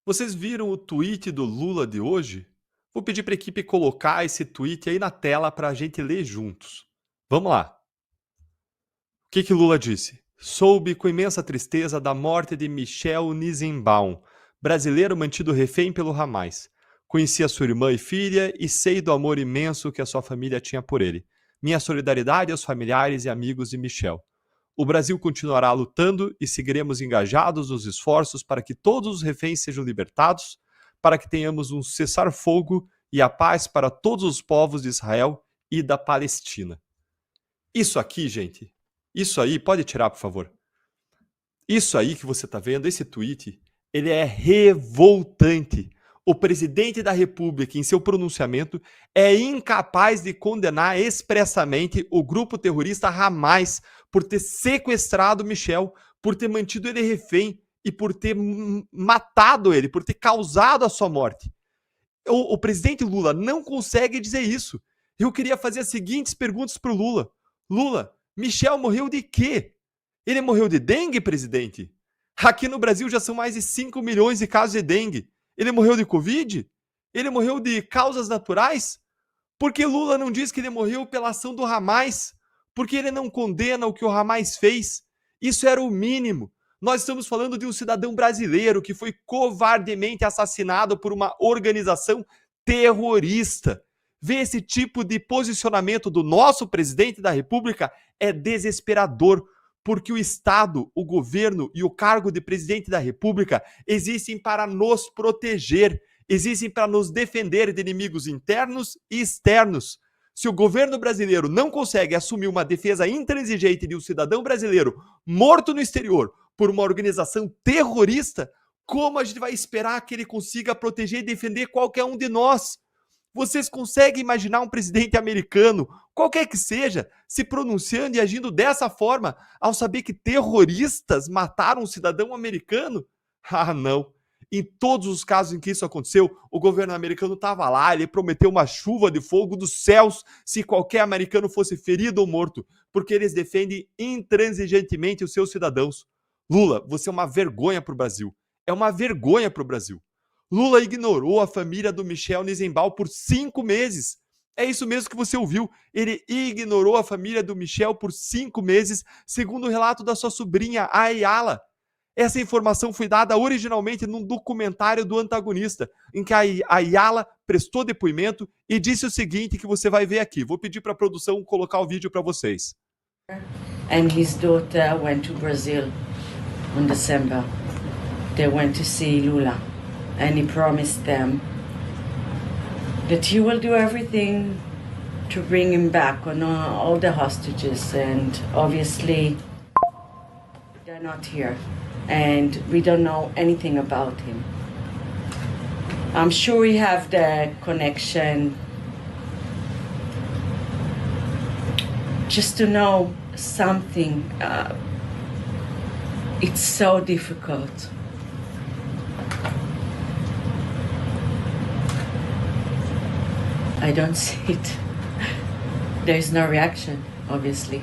Vocês viram o tweet do Lula de hoje? Vou pedir para a equipe colocar esse tweet aí na tela para a gente ler juntos. Vamos lá. O que Lula disse? Soube com imensa tristeza da morte de Michel Nisenbaum, brasileiro mantido refém pelo Hamas. Conheci a sua irmã e filha e sei do amor imenso que a sua família tinha por ele. Minha solidariedade aos familiares e amigos de Michel. O Brasil continuará lutando e seguiremos engajados nos esforços para que todos os reféns sejam libertados, para que tenhamos um cessar-fogo e a paz para todos os povos de Israel e da Palestina. Isso aqui, gente, isso aí, pode tirar, por favor. Isso aí que você está vendo, esse tweet, ele é revoltante. O presidente da República, em seu pronunciamento, é incapaz de condenar expressamente o grupo terrorista Hamas por ter sequestrado Michel, por ter mantido ele refém e por ter matado ele, por ter causado a sua morte. O presidente Lula não consegue dizer isso. Eu queria fazer as seguintes perguntas para o Lula. Lula, Michel morreu de quê? Ele morreu de dengue, presidente? Aqui no Brasil já são mais de 5 milhões de casos de dengue. Ele morreu de Covid? Ele morreu de causas naturais? Por que Lula não diz que ele morreu pela ação do Hamas? Por que ele não condena o que o Hamas fez? Isso era o mínimo. Nós estamos falando de um cidadão brasileiro que foi covardemente assassinado por uma organização terrorista. Ver esse tipo de posicionamento do nosso presidente da República é desesperador, porque o Estado, o governo e o cargo de presidente da República existem para nos proteger, existem para nos defender de inimigos internos e externos. Se o governo brasileiro não consegue assumir uma defesa intransigente de um cidadão brasileiro morto no exterior por uma organização terrorista, como a gente vai esperar que ele consiga proteger e defender qualquer um de nós? Vocês conseguem imaginar um presidente americano, qualquer que seja, se pronunciando e agindo dessa forma ao saber que terroristas mataram um cidadão americano? Ah, não. Em todos os casos em que isso aconteceu, o governo americano estava lá, ele prometeu uma chuva de fogo dos céus se qualquer americano fosse ferido ou morto, porque eles defendem intransigentemente os seus cidadãos. Lula, você é uma vergonha para o Brasil. É uma vergonha para o Brasil. Lula ignorou a família do Michel Nisenbaum por 5 meses. É isso mesmo que você ouviu. Ele ignorou a família do Michel por 5 meses, segundo o relato da sua sobrinha, Ayala. Essa informação foi dada originalmente num documentário do Antagonista, em que a Ayala prestou depoimento e disse o seguinte, que você vai ver aqui. Vou pedir para a produção colocar o vídeo para vocês. And his daughter went to Brazil in December. They went to see Lula. And he promised them that he will do everything to bring him back on all the hostages. And obviously, they're not here. And we don't know anything about him. I'm sure we have the connection just to know something. It's so difficult. I don't see it. There is no reaction, obviously.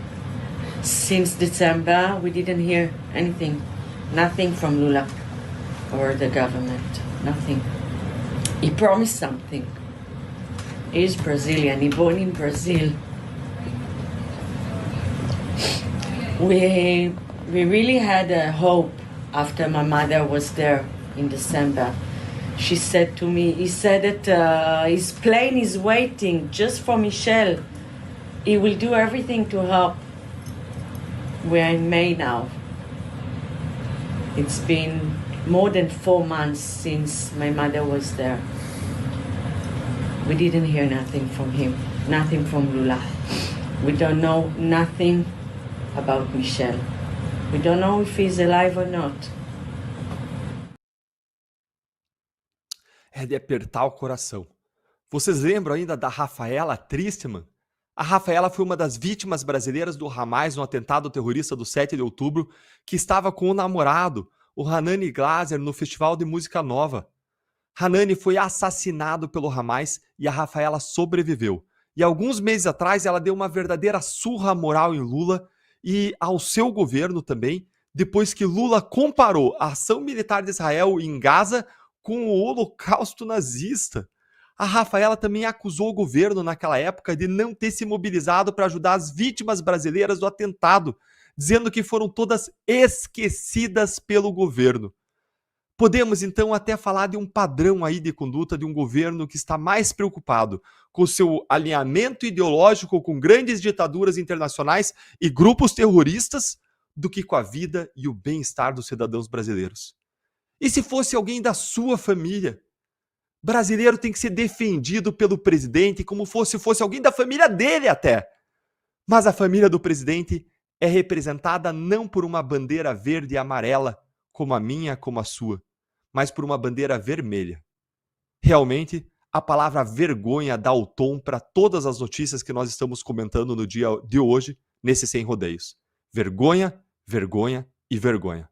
Since December, we didn't hear anything. Nothing from Lula or the government. Nothing. He promised something. He's Brazilian. He born in Brazil. We really had a hope after my mother was there in December. She said to me, he said that his plane is waiting just for Michel. He will do everything to help. We're in May now. It's been more than 4 months since my mother was there. We didn't hear nothing from him, nothing from Lula. We don't know nothing about Michel. We don't know if he's alive or not. É de apertar o coração. Vocês lembram ainda da Rafaela Tristman? A Rafaela foi uma das vítimas brasileiras do Hamas no atentado terrorista do 7 de outubro, que estava com o namorado, o Hanani Glaser, no Festival de Música Nova. Hanani foi assassinado pelo Hamas e a Rafaela sobreviveu. E alguns meses atrás ela deu uma verdadeira surra moral em Lula e ao seu governo também, depois que Lula comparou a ação militar de Israel em Gaza com o Holocausto nazista. A Rafaela também acusou o governo naquela época de não ter se mobilizado para ajudar as vítimas brasileiras do atentado, dizendo que foram todas esquecidas pelo governo. Podemos então até falar de um padrão aí de conduta de um governo que está mais preocupado com seu alinhamento ideológico com grandes ditaduras internacionais e grupos terroristas do que com a vida e o bem-estar dos cidadãos brasileiros. E se fosse alguém da sua família? Brasileiro tem que ser defendido pelo presidente como fosse alguém da família dele até. Mas a família do presidente é representada não por uma bandeira verde e amarela, como a minha, como a sua, mas por uma bandeira vermelha. Realmente, a palavra vergonha dá o tom para todas as notícias que nós estamos comentando no dia de hoje, nesse Sem Rodeios. Vergonha, vergonha e vergonha.